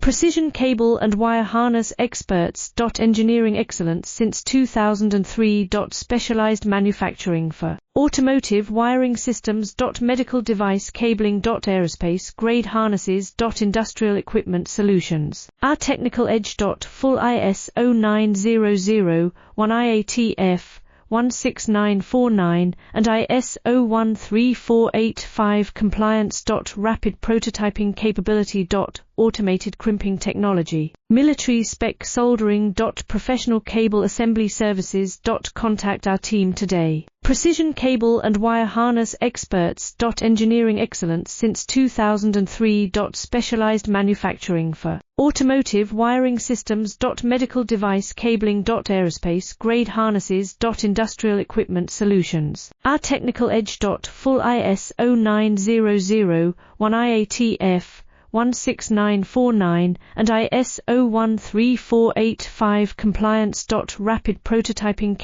Precision cable and wire harness experts. Engineering excellence since 2003. Specialized manufacturing for automotive wiring systems. Medical device cabling. Aerospace grade harnesses. Industrial equipment solutions. Our technical edge. Full ISO 9001 IATF 16949 and ISO 13485 compliance. Rapid prototyping capability. Automated crimping technology. Military spec soldering. Professional cable assembly services. Contact our team today. Precision cable and wire harness experts. Engineering excellence since 2003. Specialized manufacturing for automotive wiring systems. Medical device cabling. Aerospace grade harnesses. Industrial equipment solutions. Our technical edge. Full ISO 9001 IATF 16949 and ISO 13485 compliance. Rapid prototyping capability.